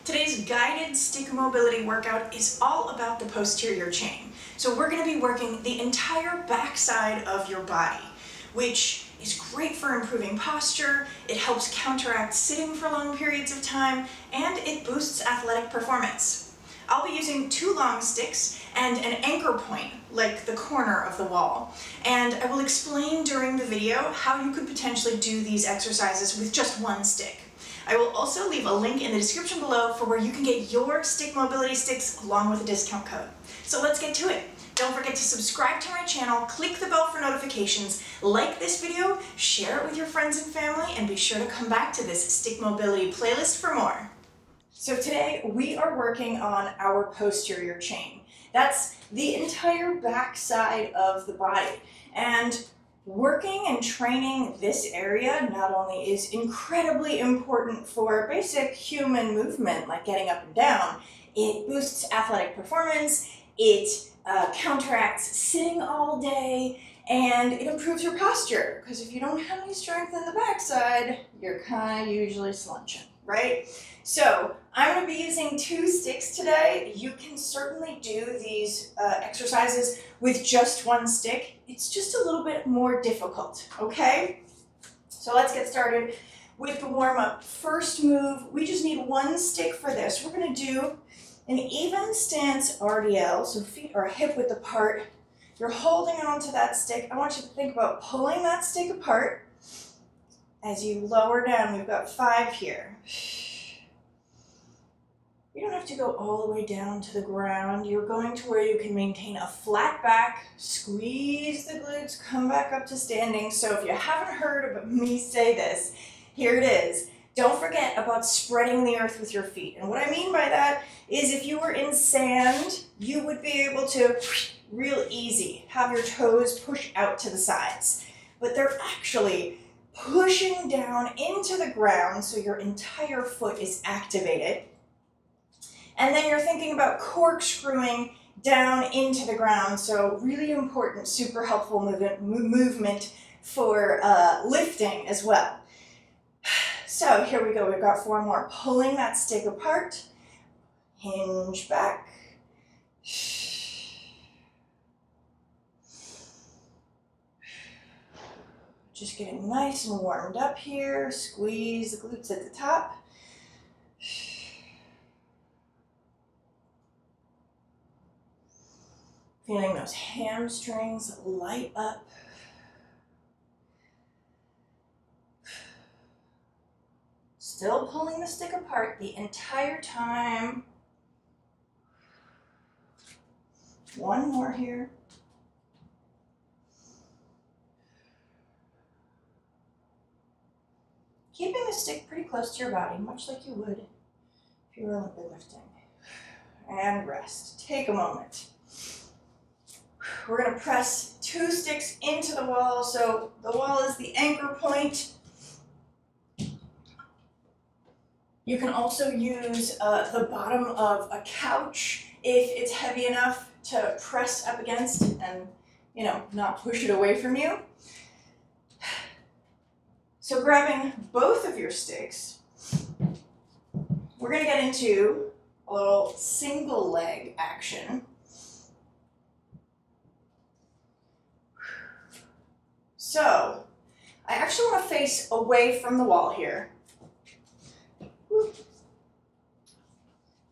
Today's guided stick mobility workout is all about the posterior chain. So we're going to be working the entire backside of your body, which is great for improving posture, it helps counteract sitting for long periods of time, and it boosts athletic performance. I'll be using 2 long sticks and an anchor point, like the corner of the wall. And I will explain during the video how you could potentially do these exercises with just 1 stick. I will also leave a link in the description below for where you can get your stick mobility sticks along with a discount code. So let's get to it. Don't forget to subscribe to my channel, click the bell for notifications, like this video, share it with your friends and family, and be sure to come back to this stick mobility playlist for more. So today we are working on our posterior chain. That's the entire back side of the body. And working and training this area not only is incredibly important for basic human movement like getting up and down, it boosts athletic performance, it counteracts sitting all day, and it improves your posture, because if you don't have any strength in the backside, you're kind of usually slouching, right? So I'm going to be using 2 sticks today. You can certainly do these exercises with just 1 stick. It's just a little bit more difficult, okay? So let's get started with the warm-up. First move, we just need 1 stick for this. We're going to do an even stance RDL, so feet are hip-width apart. You're holding on to that stick. I want you to think about pulling that stick apart as you lower down. We've got 5 here. You don't have to go all the way down to the ground. You're going to where you can maintain a flat back, squeeze the glutes, come back up to standing. So if you haven't heard of me say this, here it is. Don't forget about spreading the earth with your feet. And what I mean by that is if you were in sand, you would be able to, real easy, have your toes push out to the sides. But they're actually pushing down into the ground so your entire foot is activated. And then you're thinking about corkscrewing down into the ground. So really important, super helpful movement for lifting as well. So here we go, we've got 4 more. Pulling that stick apart, hinge back. Just getting nice and warmed up here. Squeeze the glutes at the top. Feeling those hamstrings light up. Still pulling the stick apart the entire time. 1 more here. Keeping the stick pretty close to your body, much like you would if you were Olympic lifting. And rest. Take a moment. We're going to press 2 sticks into the wall. So the wall is the anchor point. You can also use the bottom of a couch if it's heavy enough to press up against and, not push it away from you. So grabbing both of your sticks, we're going to get into a little single leg action. So I actually want to face away from the wall here.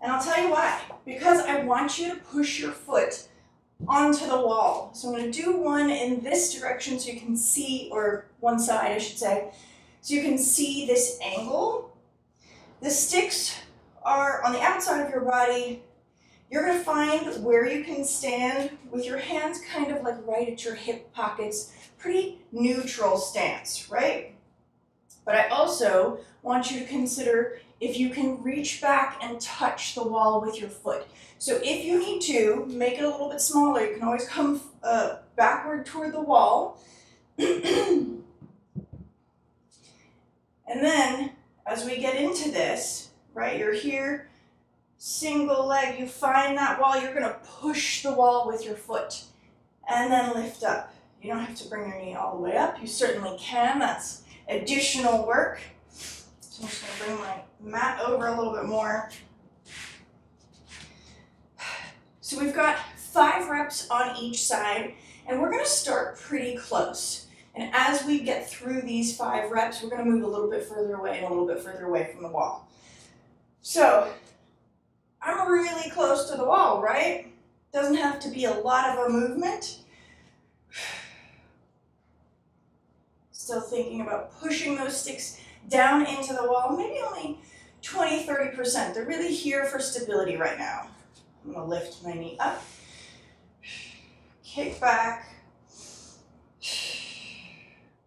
And I'll tell you why. Because I want you to push your foot onto the wall. So I'm going to do one in this direction so you can see, or one side I should say, so you can see this angle. The sticks are on the outside of your body. You're going to find where you can stand with your hands kind of like right at your hip pockets. Pretty neutral stance, right? But I also want you to consider if you can reach back and touch the wall with your foot. So if you need to make it a little bit smaller, you can always come backward toward the wall. And then as we get into this, right, you're here, single leg, you find that wall, you're going to push the wall with your foot and then lift up. You don't have to bring your knee all the way up. You certainly can. That's additional work. So I'm just going to bring my mat over a little bit more. So we've got 5 reps on each side, and we're gonna start pretty close. And as we get through these 5 reps, we're gonna move a little bit further away and a little bit further away from the wall. So I'm really close to the wall, right? Doesn't have to be a lot of a movement. Still thinking about pushing those sticks down into the wall, maybe only 20, 30%. They're really here for stability right now. I'm gonna lift my knee up, kick back,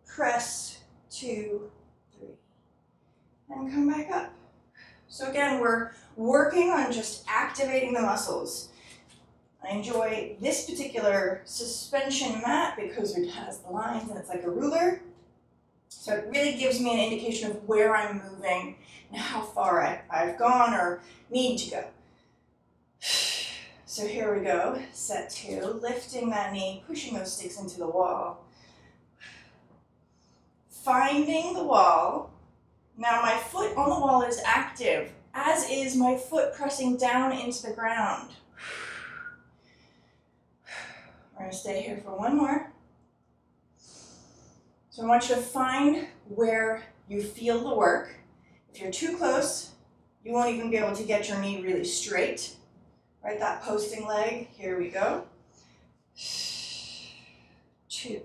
press, 2, 3, and come back up. So again, we're working on just activating the muscles. I enjoy this particular suspension mat because it has the lines and it's like a ruler. So it really gives me an indication of where I'm moving and how far I've gone or need to go. So here we go, set 2, lifting that knee, pushing those sticks into the wall. Finding the wall. Now my foot on the wall is active, as is my foot pressing down into the ground. We're going to stay here for one more. So I want you to find where you feel the work. If you're too close, you won't even be able to get your knee really straight. Right, that posting leg, here we go. 2,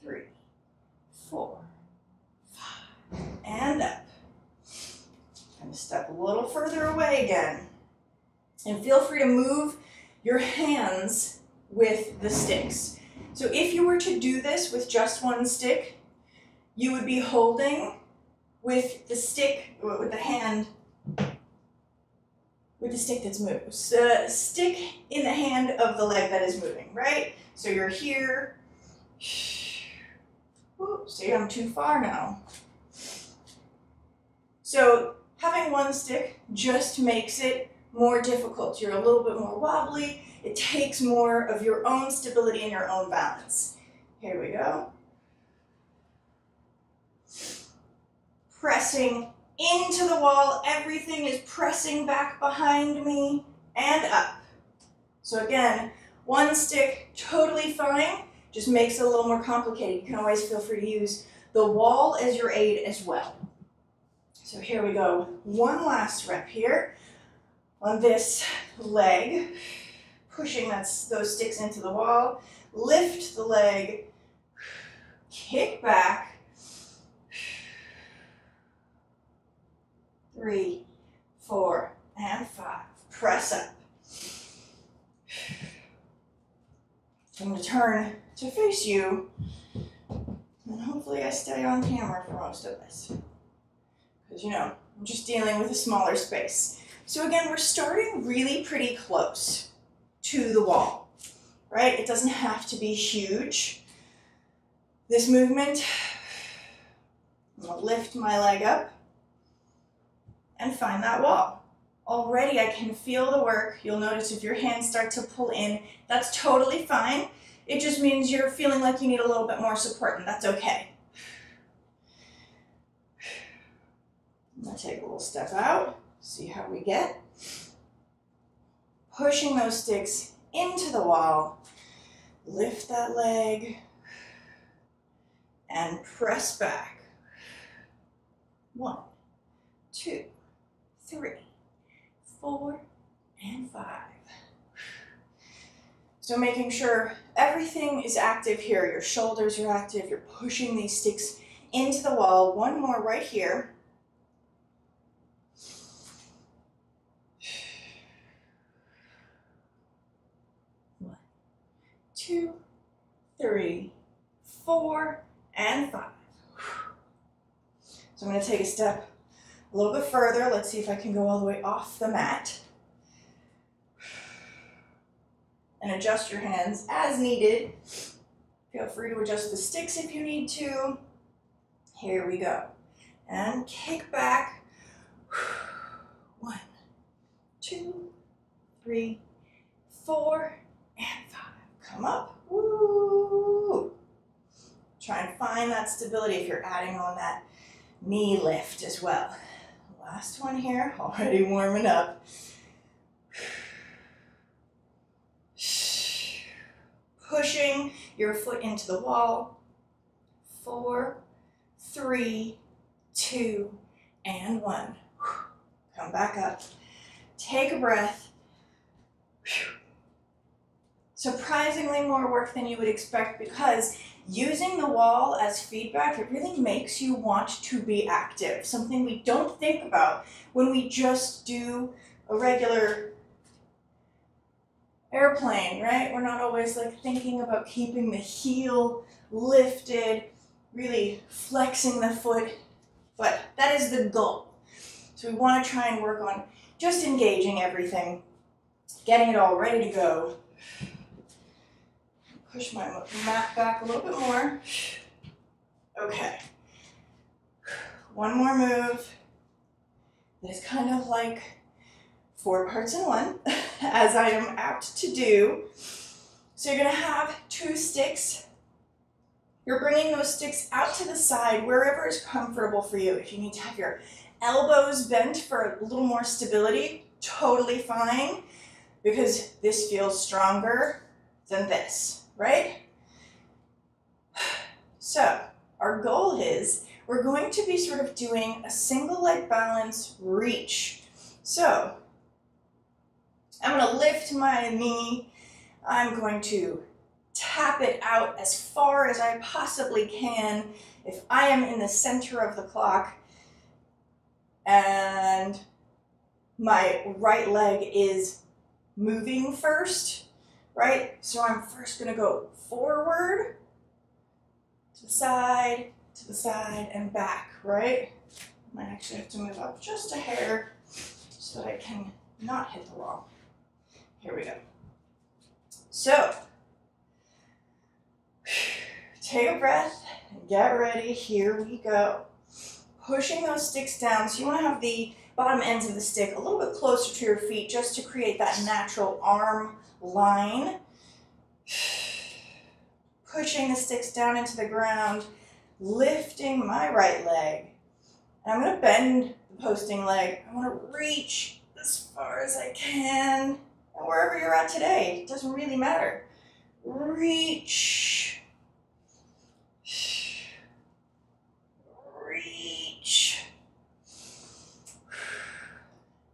3, 4, 5, and up. And step a little further away again. And feel free to move your hands with the sticks. So if you were to do this with just one stick, you would be holding with the stick, with the hand, with the stick that's moving. So stick in the hand of the leg that is moving, right? So you're here. Oops, see, I'm too far now. So having one stick just makes it more difficult. You're a little bit more wobbly. It takes more of your own stability and your own balance. Here we go. Pressing into the wall, everything is pressing back behind me and up. So again, one stick, totally fine, just makes it a little more complicated. You can always feel free to use the wall as your aid as well. So here we go, one last rep here on this leg, pushing those sticks into the wall, lift the leg, kick back, 3, 4, and 5. Press up. I'm going to turn to face you, and hopefully I stay on camera for most of this. Because, you know, I'm just dealing with a smaller space. So again, we're starting really pretty close to the wall, right? It doesn't have to be huge. This movement, I'm going to lift my leg up and find that wall. Already I can feel the work. You'll notice if your hands start to pull in, that's totally fine. It just means you're feeling like you need a little bit more support, and that's okay. I'm gonna take a little step out, see how we get. Pushing those sticks into the wall, lift that leg, and press back. 1, 2, 3, 4, and 5. So making sure everything is active here. Your shoulders are active. You're pushing these sticks into the wall. One more right here. 1, 2, 3, 4, and 5. So I'm going to take a step a little bit further. Let's see if I can go all the way off the mat. And adjust your hands as needed. Feel free to adjust the sticks if you need to. Here we go. And kick back. 1, 2, 3, 4, and 5. Come up. Woo! Try and find that stability if you're adding on that knee lift as well. Last one here, already warming up. pushing your foot into the wall. 4, 3, 2, and 1. Come back up. Take a breath. Surprisingly more work than you would expect, because using the wall as feedback, it really makes you want to be active, something we don't think about when we just do a regular airplane, right? We're not always like thinking about keeping the heel lifted, really flexing the foot, but that is the goal. So we want to try and work on just engaging everything, getting it all ready to go. Push my mat back a little bit more. Okay. One more move that is kind of like 4 parts in one, as I am apt to do. So you're going to have 2 sticks. You're bringing those sticks out to the side, wherever is comfortable for you. If you need to have your elbows bent for a little more stability, totally fine, because this feels stronger than this. Right? So our goal is we're going to be sort of doing a single leg balance reach. So I'm going to lift my knee. I'm going to tap it out as far as I possibly can. If I am in the center of the clock and my right leg is moving first, right? So I'm first going to go forward, to the side, and back, right? I might actually have to move up just a hair so that I can not hit the wall. Here we go. So, take a breath and get ready. Here we go. Pushing those sticks down. So you want to have the bottom ends of the stick a little bit closer to your feet, just to create that natural arm line. Pushing the sticks down into the ground, lifting my right leg. And I'm going to bend the posting leg. I want to reach as far as I can. And wherever you're at today, it doesn't really matter. Reach. Reach.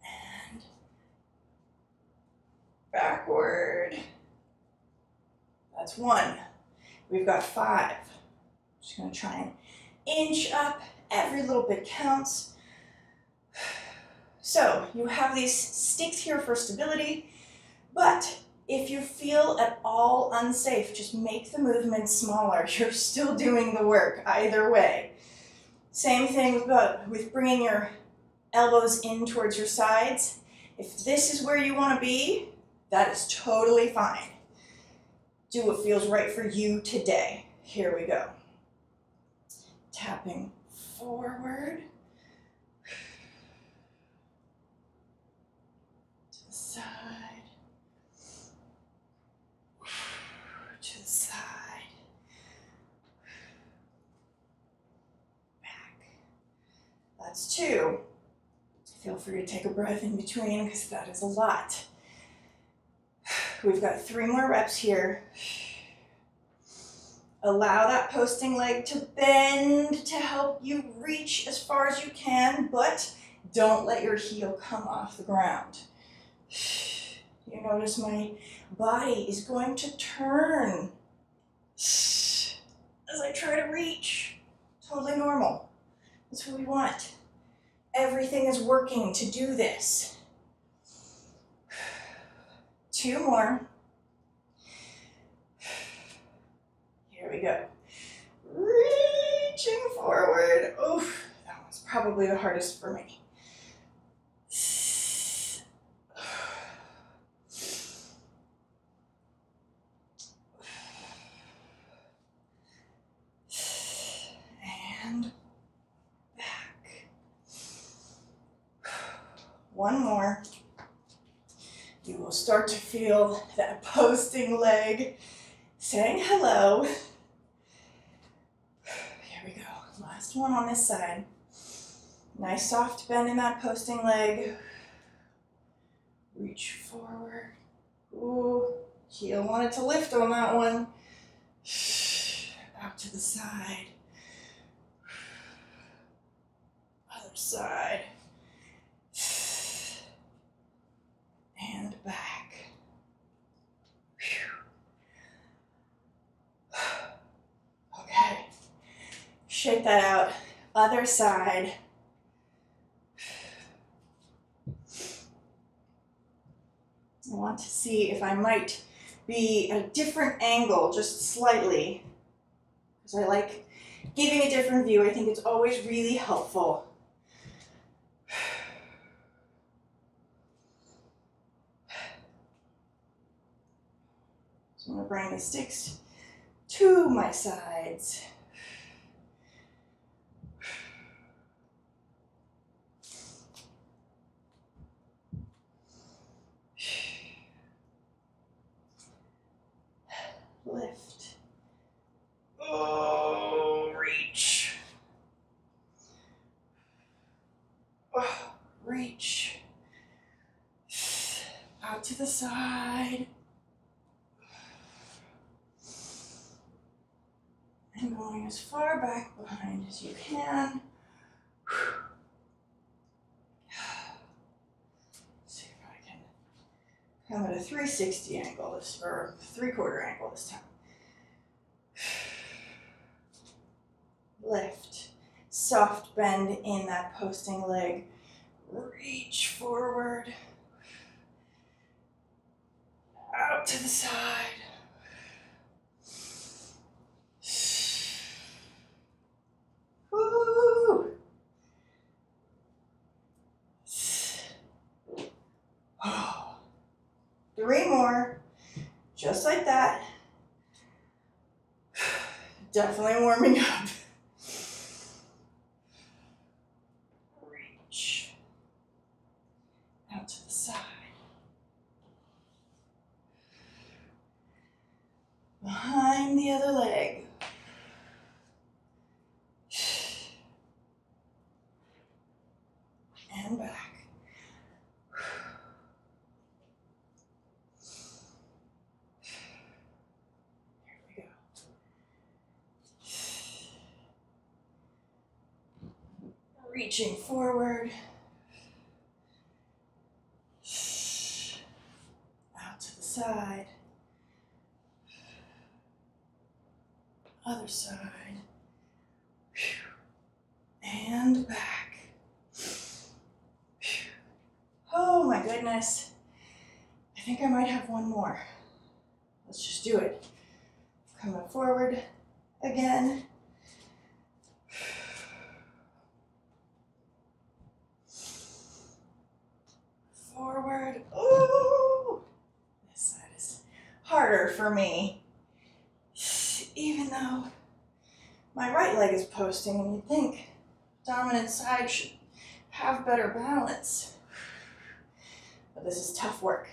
And backward. That's 1. We've got 5. Just going to try and inch up. Every little bit counts. So you have these sticks here for stability, but if you feel at all unsafe, just make the movement smaller. You're still doing the work either way. Same thing with bringing your elbows in towards your sides. If this is where you want to be, that is totally fine. Do what feels right for you today. Here we go. Tapping forward. To the side. To the side. Back. That's 2. Feel free to take a breath in between, because that is a lot. We've got 3 more reps here. Allow that posting leg to bend to help you reach as far as you can, but don't let your heel come off the ground. You notice my body is going to turn as I try to reach. Totally normal. That's what we want. Everything is working to do this. 2 more. Here we go. Reaching forward. Oof, that was probably the hardest for me. And back. 1 more. You will start to feel that posting leg saying hello. Here we go. Last one on this side. Nice soft bend in that posting leg. Reach forward. Ooh, Heel wanted to lift on that one. Out to the side. Other side. And back. Okay. Shake that out. Other side. I want to see if I might be at a different angle, just slightly, because I like giving a different view. I think it's always really helpful. So I'm going to bring the sticks to my sides. Lift. Oh, reach. Oh, reach. Out to the side. And going as far back behind as you can. See if I can come at a 360 angle, or 3/4 angle this time. Lift. Soft bend in that posting leg. Reach forward. Out to the side. Woo! Oh. 3 more. Just like that. Definitely warming up. Reach. Out to the side. Behind the other leg. And back. Here we go. Reaching forward. Out to the side. Other side. And back. Oh my goodness. I think I might have one more. Let's just do it. Come up forward again. Forward. Ooh! This side is harder for me. Even though my right leg is posting, and you'd think dominant side should have better balance. But this is tough work.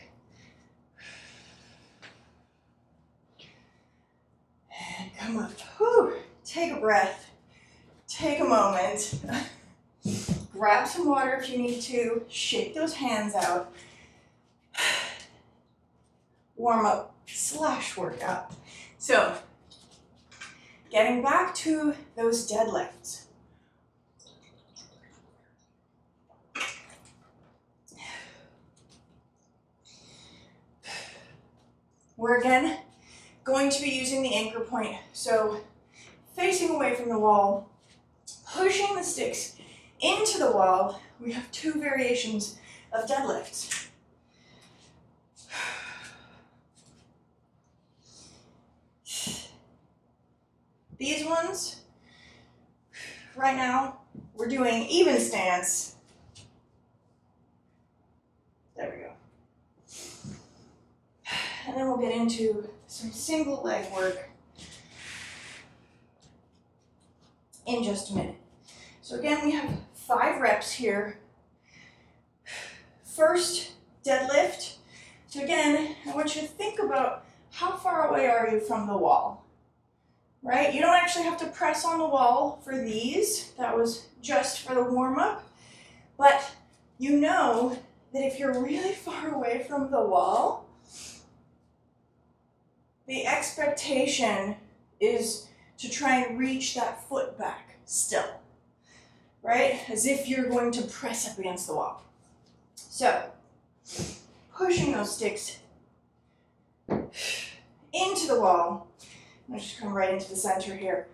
And come up. Whew. Take a breath. Take a moment. Grab some water if you need to. Shake those hands out. Warm up / workout. So, getting back to those deadlifts. We're again going to be using the anchor point. So facing away from the wall, pushing the sticks into the wall. We have 2 variations of deadlifts. These ones, right now, we're doing even stance. There we go. And then we'll get into some single leg work in just a minute. So again, we have 5 reps here. First, deadlift. So again, I want you to think about how far away are you from the wall, right? You don't actually have to press on the wall for these. That was just for the warm-up. But you know that if you're really far away from the wall, the expectation is to try and reach that foot back still, right? As if you're going to press up against the wall. So, pushing those sticks into the wall. I'll just come right into the center here.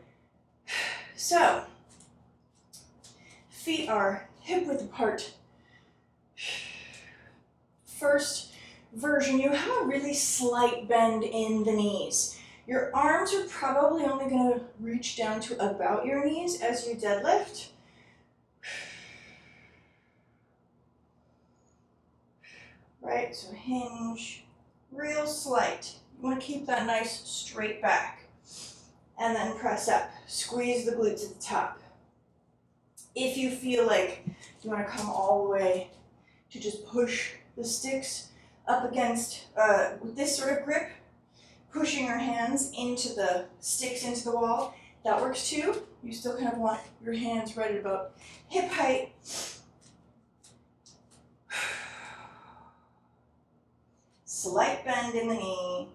So, feet are hip width apart. First version, you have a really slight bend in the knees. Your arms are probably only going to reach down to about your knees as you deadlift. Right, so hinge, real slight. You want to keep that nice straight back. And then press up. Squeeze the glutes at the top. If you feel like you want to come all the way to just push the sticks up against, with this sort of grip, pushing your hands into the sticks into the wall, that works too. You still kind of want your hands right at about hip height. Slight bend in the knee.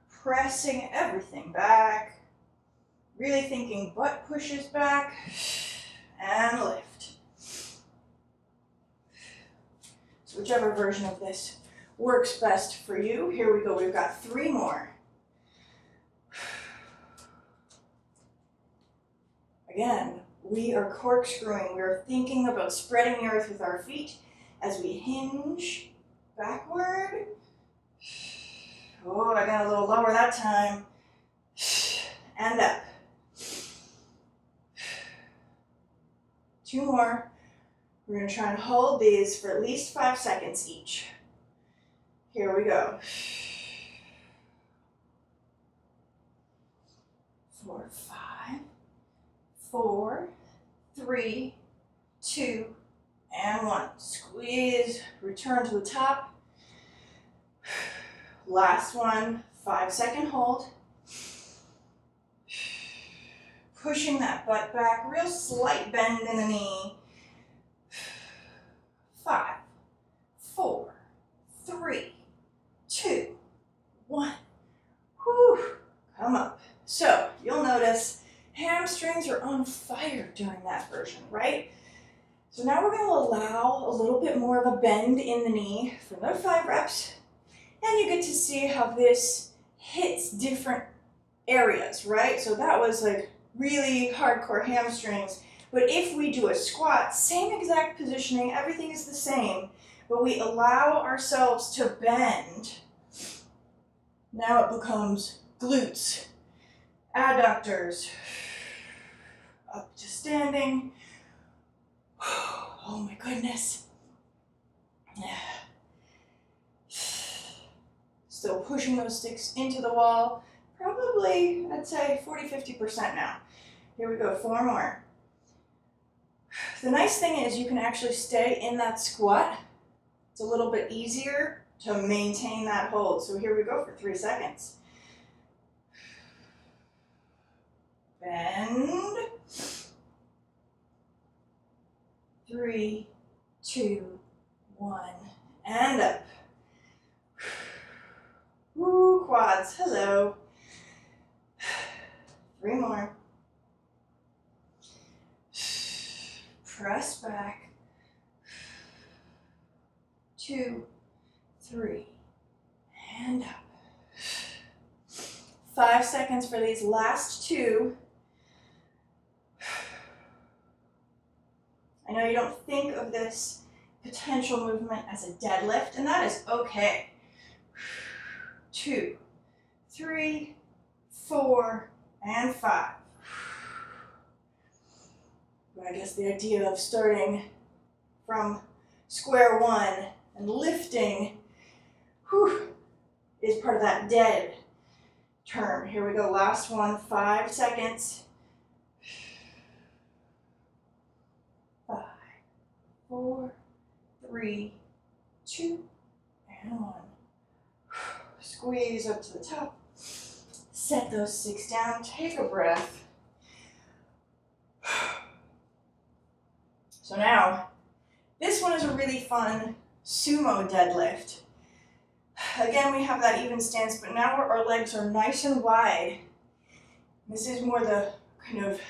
Pressing everything back. Really thinking butt pushes back. And lift. So whichever version of this works best for you. Here we go. We've got 3 more. Again, we are corkscrewing. We are thinking about spreading the earth with our feet as we hinge backward. Oh, I got a little lower that time. And up. 2 more. We're going to try and hold these for at least 5 seconds each. Here we go. 4, 5, 4, 3, 2, and 1. Squeeze, return to the top. Last one, 5-second hold. Pushing that butt back, real slight bend in the knee. 5, 4, 3, 2, 1. Whew, come up. So you'll notice hamstrings are on fire during that version, right? So now we're going to allow a little bit more of a bend in the knee for another 5 reps. And you get to see how this hits different areas, right? So that was like really hardcore hamstrings. But if we do a squat, same exact positioning, everything is the same, but we allow ourselves to bend. Now it becomes glutes, adductors, up to standing. Oh my goodness. Still pushing those sticks into the wall. Probably, I'd say 40–50% now. Here we go, 4 more. The nice thing is you can actually stay in that squat. It's a little bit easier to maintain that hold. So here we go for 3 seconds. Bend. 3, 2, 1, and up. Woo, quads, hello. 3 more. Press back. 2, 3, and up. 5 seconds for these last 2. I know you don't think of this potential movement as a deadlift, and that is okay. 2, 3, 4, and 5. But I guess the idea of starting from square one and lifting is part of that dead term. Here we go, last one, 5 seconds. 5, 4, 3, 2, and 1. Squeeze up to the top. Set those 6 down, take a breath. So now, this one is a really fun sumo deadlift. Again, we have that even stance, but now our legs are nice and wide. This is more the kind of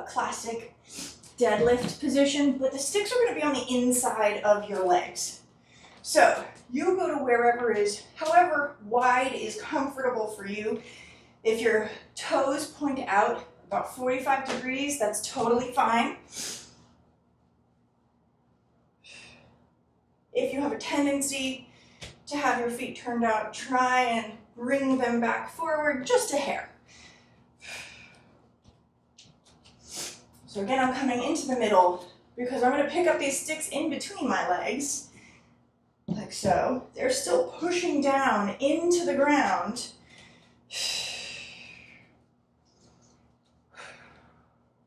classic deadlift position, but the sticks are going to be on the inside of your legs. So you go to wherever is, however wide is comfortable for you. If your toes point out about 45 degrees, that's totally fine. If you have a tendency to have your feet turned out, try and bring them back forward just a hair. So again, I'm coming into the middle because I'm going to pick up these sticks in between my legs, like so. They're still pushing down into the ground.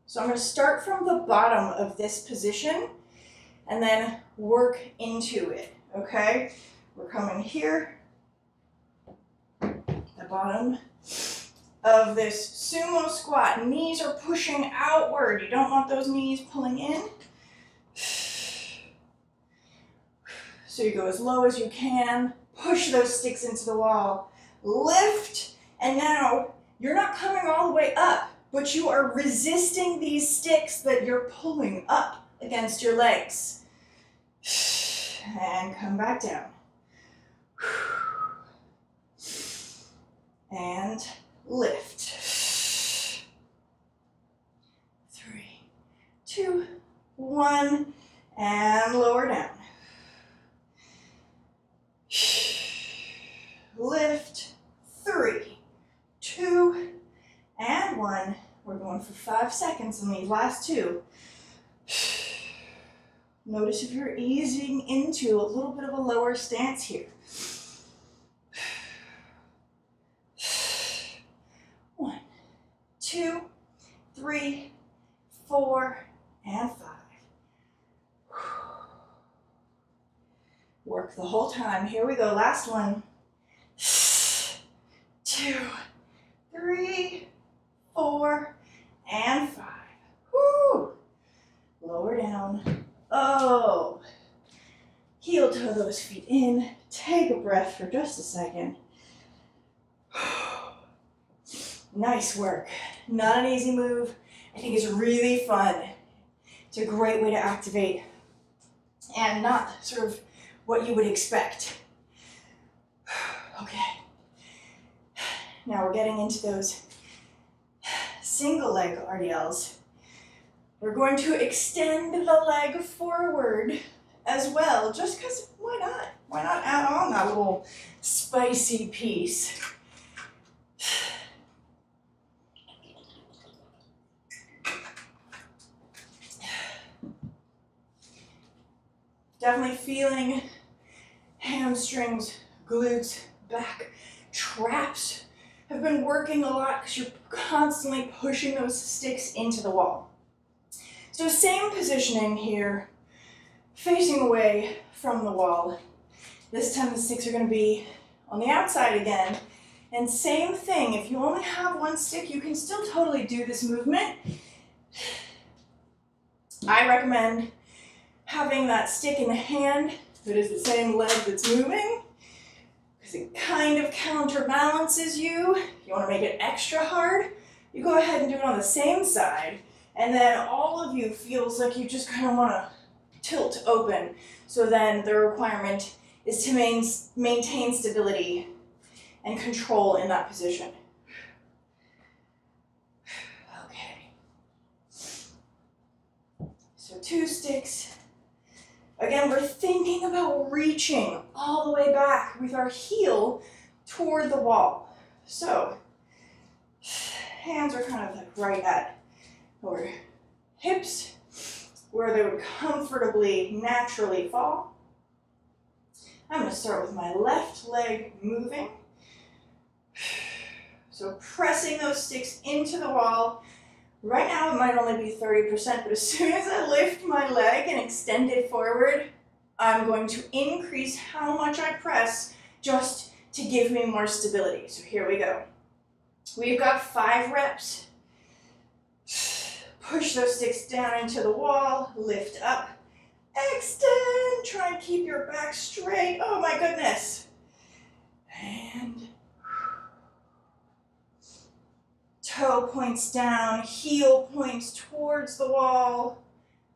So I'm going to start from the bottom of this position and then work into it, okay? We're coming here, the bottom of this sumo squat. Knees are pushing outward. You don't want those knees pulling in. So you go as low as you can, push those sticks into the wall, lift, and now you're not coming all the way up, but you are resisting these sticks that you're pulling up against your legs. And come back down. And lift. 3, 2, 1, and lower down. Lift. 3, 2, and 1. We're going for 5 seconds in these last 2. Notice if you're easing into a little bit of a lower stance here. 1, 2, 3, 4, and 5. Work the whole time. Here we go. Last one. 2, 3, 4, and 5. Woo! Lower down. Oh. Heel toe those feet in. Take a breath for just a second. Nice work. Not an easy move. I think it's really fun. It's a great way to activate and not sort of what you would expect. Okay. Now we're getting into those single leg RDLs. We're going to extend the leg forward as well, just because why not? Why not add on that little spicy piece? Definitely feeling hamstrings, glutes, back, traps have been working a lot because you're constantly pushing those sticks into the wall. So same positioning here, facing away from the wall. This time the sticks are going to be on the outside again. And same thing, if you only have one stick, you can still totally do this movement. I recommend having that stick in the hand that is the same leg that's moving, because it kind of counterbalances you. If you want to make it extra hard, you go ahead and do it on the same side, and then all of you feels like you just kind of want to tilt open. So then the requirement is to maintain stability and control in that position. Okay. So 2 sticks. Again, we're thinking about reaching all the way back with our heel toward the wall. So, hands are kind of like right at our hips, where they would comfortably, naturally fall. I'm going to start with my left leg moving. So pressing those sticks into the wall. Right now it might only be 30%, but as soon as I lift my leg and extend it forward, I'm going to increase how much I press just to give me more stability. So here we go. We've got 5 reps. Push those sticks down into the wall, lift up, extend, try and keep your back straight. Oh my goodness. toe points down, heel points towards the wall,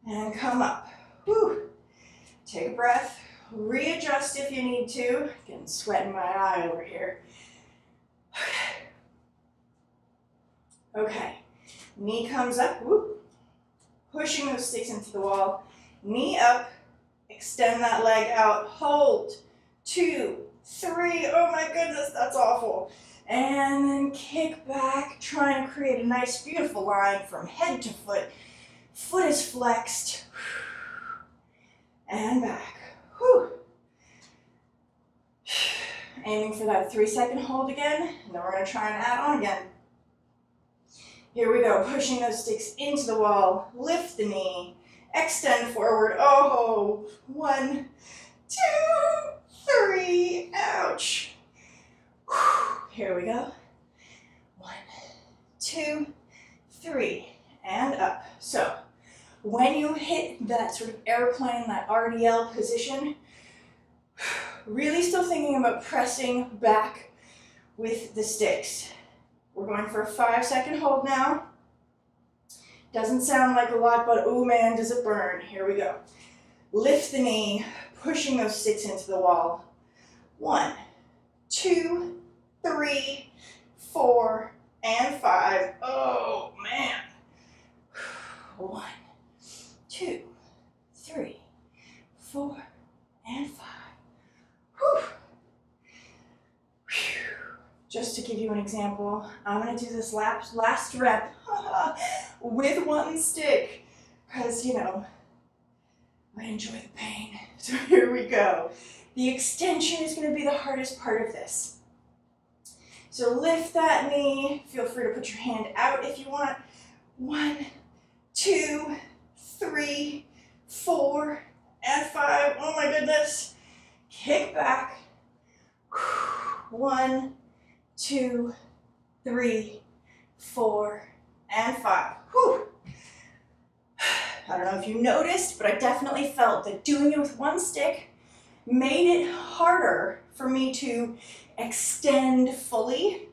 and come up. Whew. Take a breath, readjust if you need to. Getting sweat in my eye over here. Okay, knee comes up, whoop. Pushing those sticks into the wall, knee up, extend that leg out, hold, 2, 3, oh my goodness, that's awful. And then kick back, try and create a nice beautiful line from head to foot. Foot is flexed, and back. Whew. Aiming for that 3-second hold again, and then we're going to try and add on again. Here we go, pushing those sticks into the wall, lift the knee, extend forward, oh, 1, 2, 3, ouch. Here we go, 1, 2, 3, and up. So, when you hit that sort of airplane, that RDL position, really still thinking about pressing back with the sticks. We're going for a 5-second hold now. Doesn't sound like a lot, but oh man, does it burn. Here we go. Lift the knee, pushing those sticks into the wall. 1, 2, 3, 4, and 5. Oh man. 1, 2, 3, 4, and 5. Whew. Just to give you an example, I'm going to do this last rep with one stick because, you know, I enjoy the pain. So here we go. The extension is going to be the hardest part of this. So lift that knee. Feel free to put your hand out if you want. 1, 2, 3, 4, and 5. Oh my goodness. Kick back. 1, 2, 3, 4, and 5. Whew. I don't know if you noticed, but I definitely felt that doing it with one stick made it harder for me to extend fully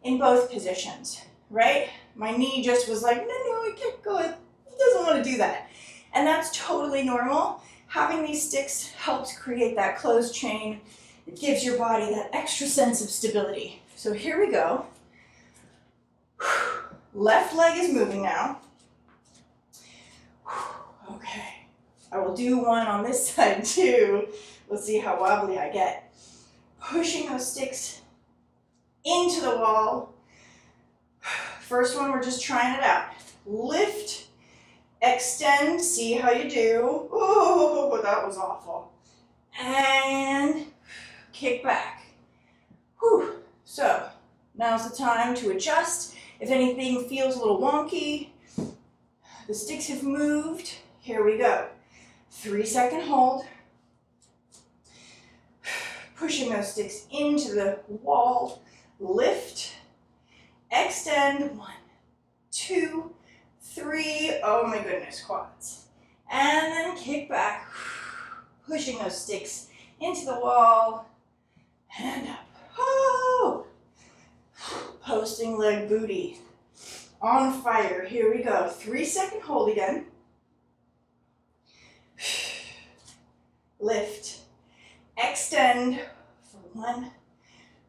in both positions, right? My knee just was like, no, I can't go. It doesn't want to do that. And that's totally normal. Having these sticks helps create that closed chain. It gives your body that extra sense of stability. So here we go. Left leg is moving now. Okay, I will do one on this side too. Let's see how wobbly I get. Pushing those sticks into the wall. First one, we're just trying it out. Lift, extend, see how you do. Oh, that was awful. And kick back. Whew. So, now's the time to adjust. If anything feels a little wonky, the sticks have moved. Here we go. 3-second hold. Pushing those sticks into the wall. Lift, extend. 1, 2, 3. Oh my goodness, quads. And then kick back. Pushing those sticks into the wall. And up. Oh! Posting leg booty. On fire. Here we go. 3-second hold again. Lift. Extend for 1,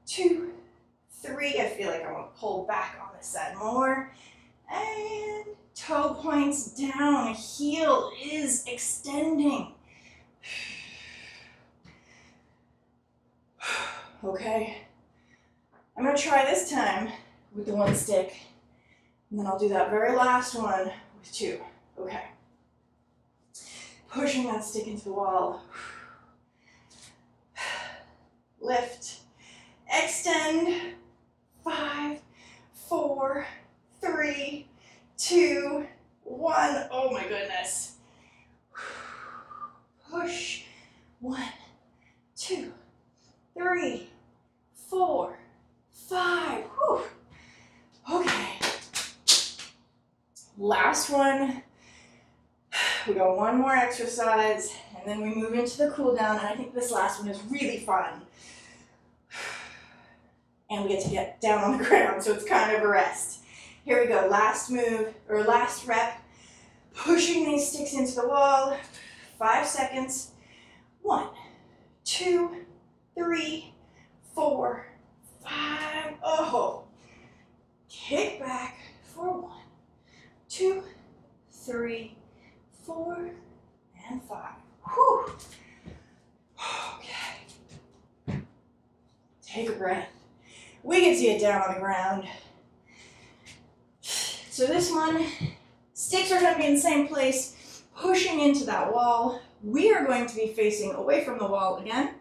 2, 3. I feel like I want to pull back on this side more. And toe points down. Heel is extending. Okay. I'm going to try this time with the one stick. And then I'll do that very last one with 2. Okay. Pushing that stick into the wall. Lift. Extend. 5, 4, 3, 2, 1. Oh my goodness. Push. 1, 2, 3, 4, 5. Whew. Okay. Last one. We got one more exercise, and then we move into the cool down, and I think this last one is really fun. And we get to get down on the ground, so it's kind of a rest. Here we go, last move, or last rep. Pushing these sticks into the wall. 5 seconds. 1, 2, 3, 4, 5. Oh. Kick back for 1, 2, 3, 4, and 5. Whew. Okay. Take a breath. We can see it down on the ground. So this one, sticks are going to be in the same place, pushing into that wall. We are going to be facing away from the wall again.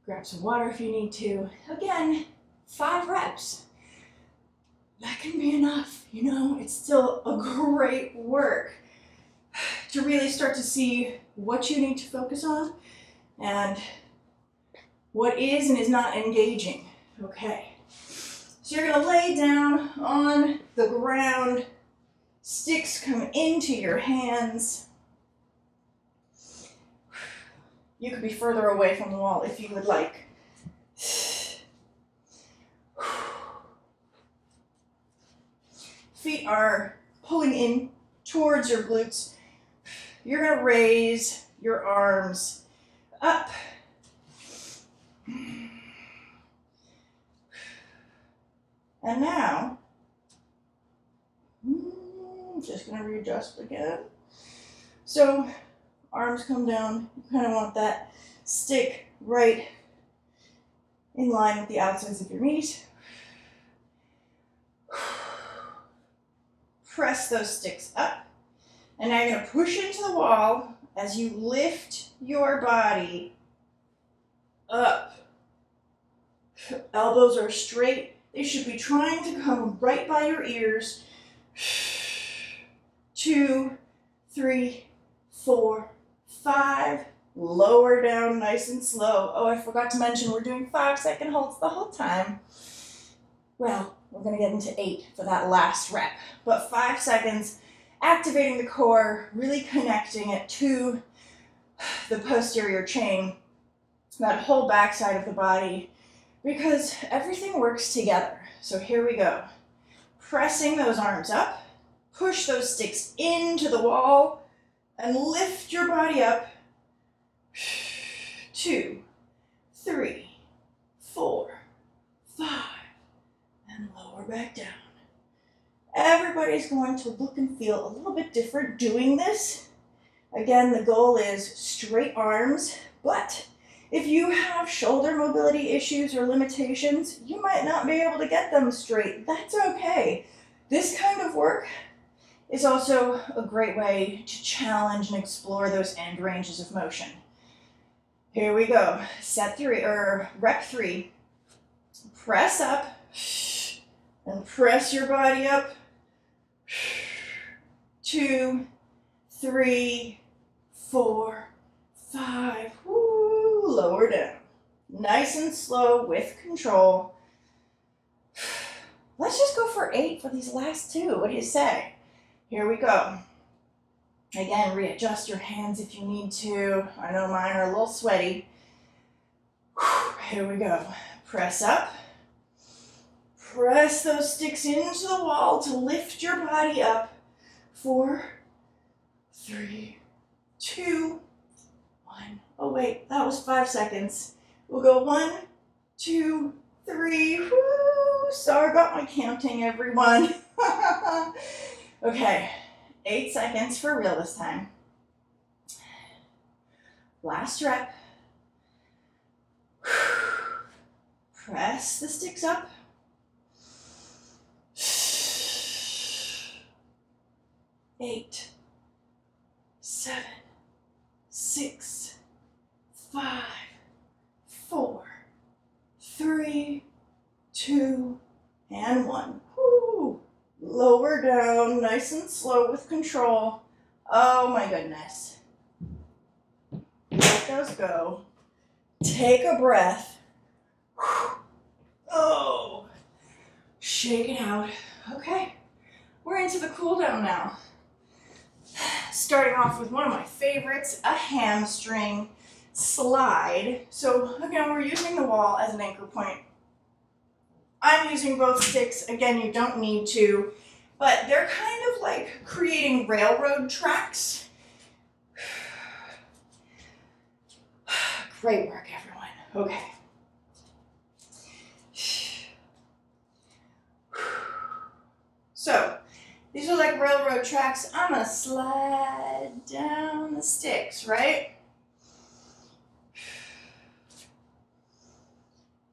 Grab some water if you need to. Again, 5 reps. That can be enough, you know, it's still a great work to really start to see what you need to focus on and what is and is not engaging. Okay, so you're gonna lay down on the ground, sticks come into your hands. You could be further away from the wall if you would like. Feet are pulling in towards your glutes. You're going to raise your arms up. And now, just going to readjust again. So, arms come down. You kind of want that stick right in line with the outsides of your knees. Press those sticks up. And now you're going to push into the wall as you lift your body up. Elbows are straight. They should be trying to come right by your ears. 2, 3, 4, 5. Lower down nice and slow. Oh, I forgot to mention we're doing 5-second holds the whole time. Well, we're going to get into 8 for that last rep. But 5 seconds, activating the core, really connecting it to the posterior chain, that whole backside of the body, because everything works together. So here we go. Pressing those arms up, push those sticks into the wall, and lift your body up. 2, 3, 4, 5. And lower back down. Everybody's going to look and feel a little bit different doing this. Again, the goal is straight arms, but if you have shoulder mobility issues or limitations, you might not be able to get them straight. That's okay. This kind of work is also a great way to challenge and explore those end ranges of motion. Here we go. Set 3, or rep 3. Press up. And press your body up. 2, 3, 4, 5. Woo, lower down. Nice and slow with control. Let's just go for 8 for these last 2. What do you say? Here we go. Again, readjust your hands if you need to. I know mine are a little sweaty. Here we go. Press up. Press those sticks into the wall to lift your body up. 4, 3, 2, 1. Oh wait, that was 5 seconds. We'll go 1, 2, 3. Woo! Sorry about my counting, everyone. Okay, 8 seconds for real this time. Last rep. Press the sticks up. 8, 7, 6, 5, 4, 3, 2, and 1. Woo. Lower down, nice and slow with control. Oh my goodness. Let those go. Take a breath. Oh, shake it out. Okay, we're into the cool down now. Starting off with one of my favorites, a hamstring slide. So again, we're using the wall as an anchor point. I'm using both sticks. Again, you don't need to, but they're kind of like creating railroad tracks. Great work, everyone. Okay. So, these are like railroad tracks. I'm gonna slide down the sticks, right?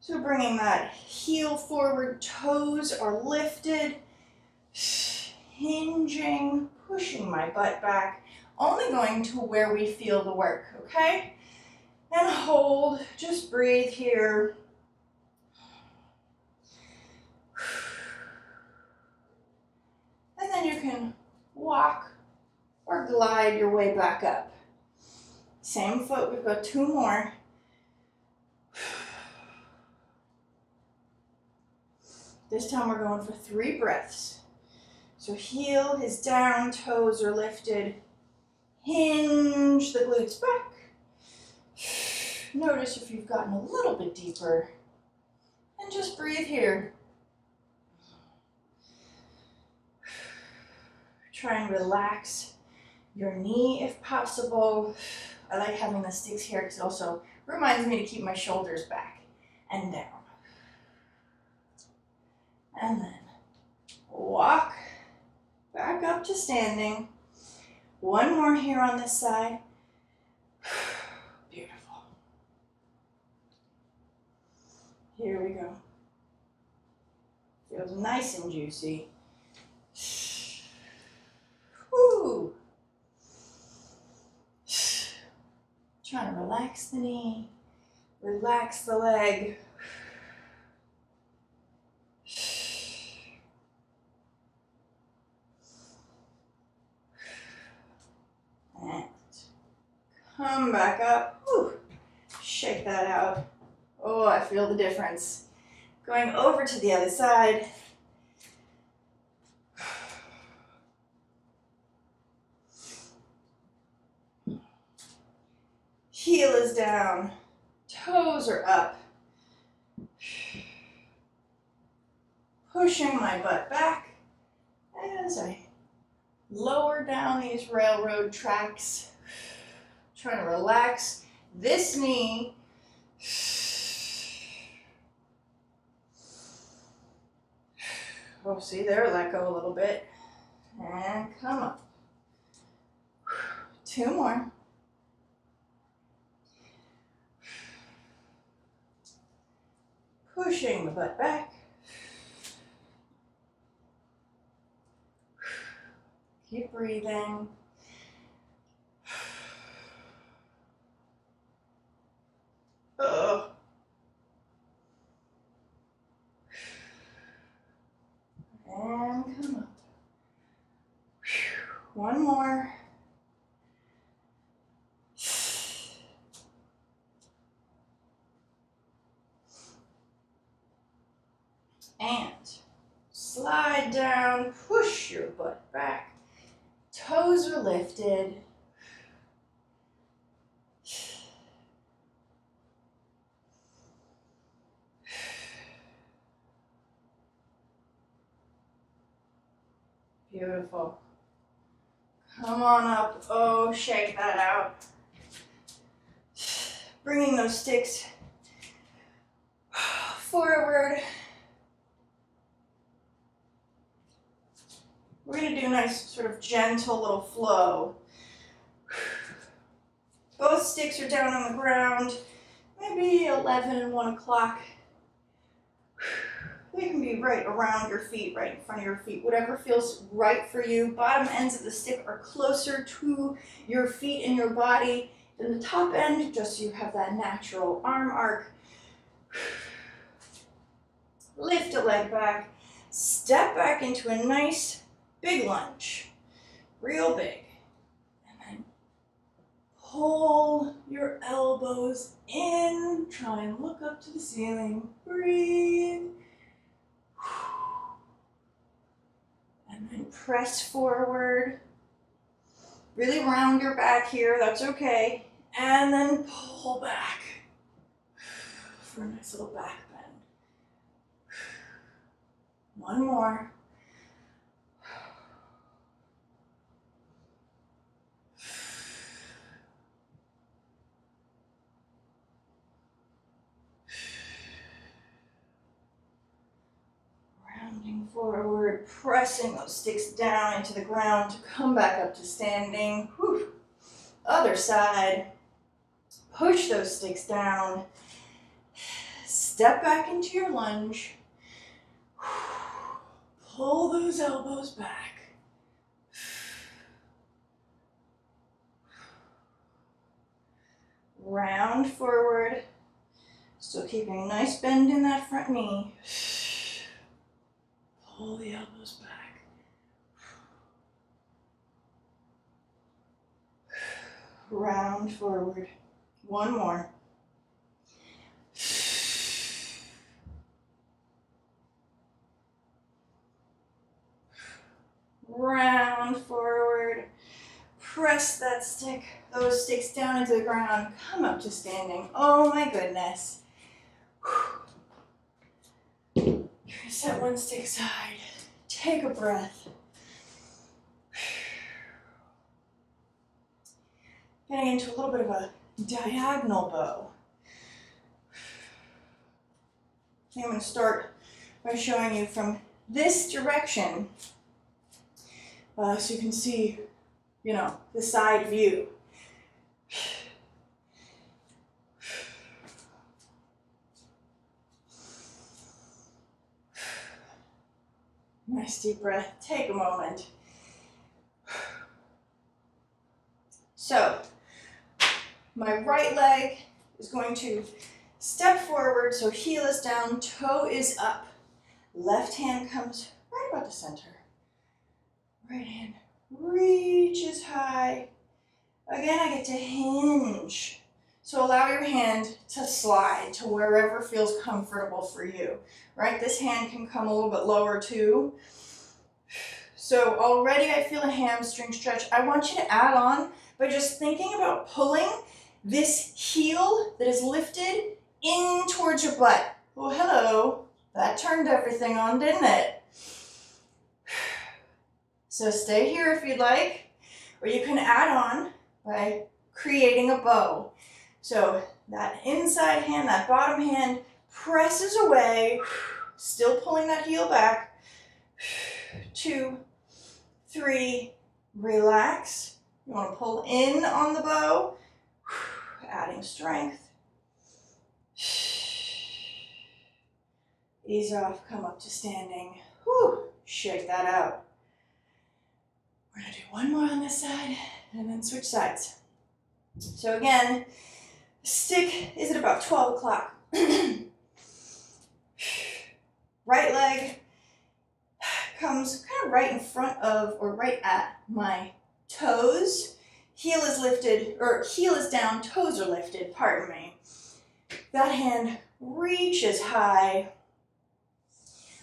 So bringing that heel forward, toes are lifted, hinging, pushing my butt back, only going to where we feel the work, okay? And hold, just breathe here. And then you can walk or glide your way back up. Same foot, we've got 2 more. This time we're going for 3 breaths. So heel is down, toes are lifted. Hinge the glutes back. Notice if you've gotten a little bit deeper. And just breathe here. Try and relax your knee if possible. I like having the sticks here because it also reminds me to keep my shoulders back and down. And then walk back up to standing. 1 more here on this side. Beautiful. Here we go. Feels nice and juicy. Woo. Trying to relax the knee, relax the leg. And come back up. Whew. Shake that out. Oh, I feel the difference. Going over to the other side. Heel is down, toes are up. Pushing my butt back as I lower down these railroad tracks. Trying to relax this knee. Oh, see there, let go a little bit. And come up. 2 more. Pushing the butt back. Keep breathing. Oh. And come up. 1 more. And slide down, push your butt back. Toes are lifted. Beautiful. Come on up. Oh, shake that out. Bringing those sticks forward. We're going to do a nice sort of gentle little flow. Both sticks are down on the ground, maybe 11 and 1 o'clock. They can be right around your feet, right in front of your feet, whatever feels right for you. Bottom ends of the stick are closer to your feet and your body than the top end, just so you have that natural arm arc. Lift a leg back, step back into a nice big lunge, real big. And then pull your elbows in, try and look up to the ceiling, breathe. And then press forward. Really round your back here, that's okay. And then pull back for a nice little back bend. One more. Rounding forward, pressing those sticks down into the ground to come back up to standing. Whew. Other side. Push those sticks down. Step back into your lunge. Pull those elbows back. Round forward. Still keeping a nice bend in that front knee. Pull the elbows back. Round forward. One more. Round forward. Press that stick, those sticks down into the ground. Come up to standing. Oh my goodness. You're going to set one stick aside. Take a breath. Getting into a little bit of a diagonal bow. I'm going to start by showing you from this direction so you can see, you know, the side view. Nice deep breath. Take a moment. So, my right leg is going to step forward, so heel is down, toe is up. Left hand comes right about the center. Right hand reaches high. Again, I get to hinge. So allow your hand to slide to wherever feels comfortable for you, right? This hand can come a little bit lower too. So already I feel a hamstring stretch. I want you to add on by just thinking about pulling this heel that is lifted in towards your butt. Oh, hello. That turned everything on, didn't it? So stay here if you'd like, or you can add on by creating a bow. So that inside hand, that bottom hand presses away, still pulling that heel back. 2, 3, relax. You want to pull in on the bow, adding strength. Ease off, come up to standing. Whew, shake that out. We're going to do one more on this side and then switch sides. So again, stick is at about 12 o'clock. Right leg comes kind of right in front of or right at my toes. Heel is lifted, or heel is down, toes are lifted, pardon me. That hand reaches high.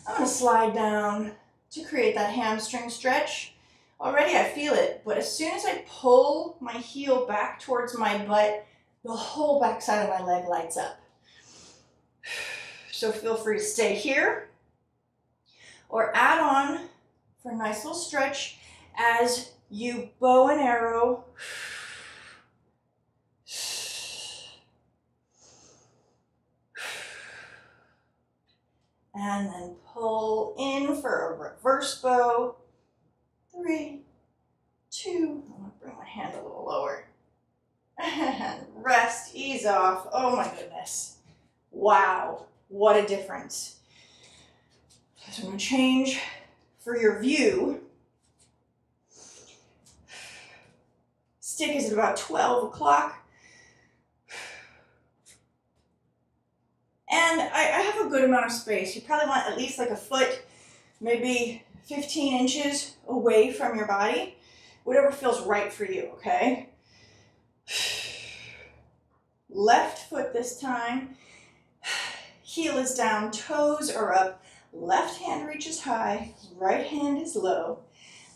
I'm going to slide down to create that hamstring stretch. Already I feel it, but as soon as I pull my heel back towards my butt, the whole back side of my leg lights up. So feel free to stay here or add on for a nice little stretch as you bow and arrow. And then pull in for a reverse bow. 3, 2, I'm going to bring my hand a little lower. And rest, ease off. Oh my goodness. Wow, what a difference. So I'm going to change for your view. Stick is at about 12 o'clock. And I have a good amount of space. You probably want at least like a foot, maybe 15 inches away from your body. Whatever feels right for you, okay? Left foot this time. Heel is down, toes are up. Left hand reaches high, right hand is low.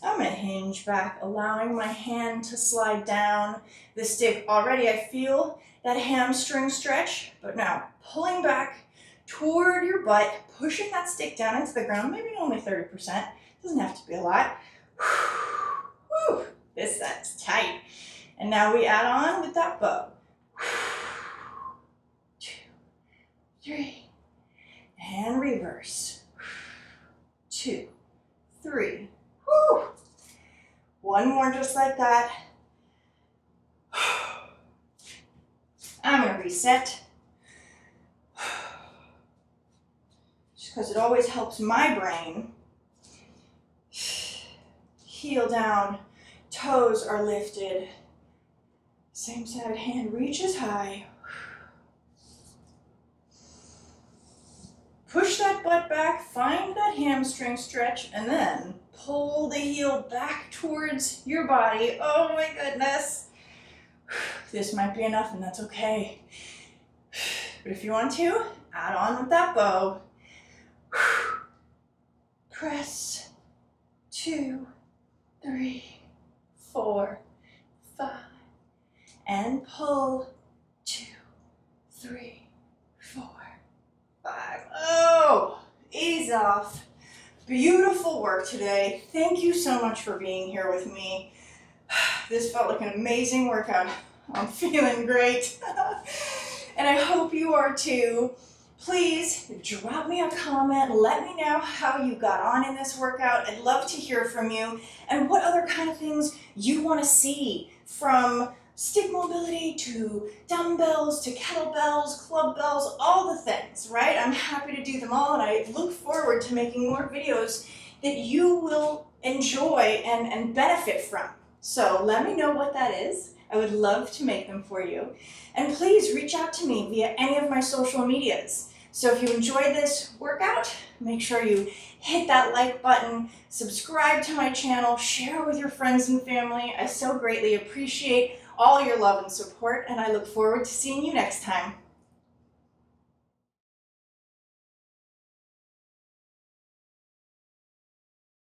I'm going to hinge back, allowing my hand to slide down the stick. Already I feel that hamstring stretch, but now pulling back toward your butt, pushing that stick down into the ground, maybe only 30%. Doesn't have to be a lot. Whew. This set's tight. And now we add on with that bow. 2, 3, and reverse. 2, 3. Whew. One more just like that. I'm going to reset. Just because it always helps my brain. Heel down, toes are lifted. Same side, hand reaches high. Push that butt back, find that hamstring stretch, and then pull the heel back towards your body. Oh my goodness. This might be enough, and that's okay. But if you want to, add on with that bow. Press. 2, 3, 4, 5. And pull. 2, 3, 4, 5. Oh, ease off. Beautiful work today. Thank you so much for being here with me. This felt like an amazing workout. I'm feeling great. And I hope you are too. Please drop me a comment. Let me know how you got on in this workout. I'd love to hear from you and what other kind of things you want to see, from stick mobility to dumbbells to kettlebells, club bells, all the things, right? I'm happy to do them all, and I look forward to making more videos that you will enjoy and benefit from. So let me know what that is. I would love to make them for you. And please reach out to me via any of my social medias. So if you enjoyed this workout, make sure you hit that like button, subscribe to my channel, share with your friends and family. I so greatly appreciate all your love and support, and I look forward to seeing you next time.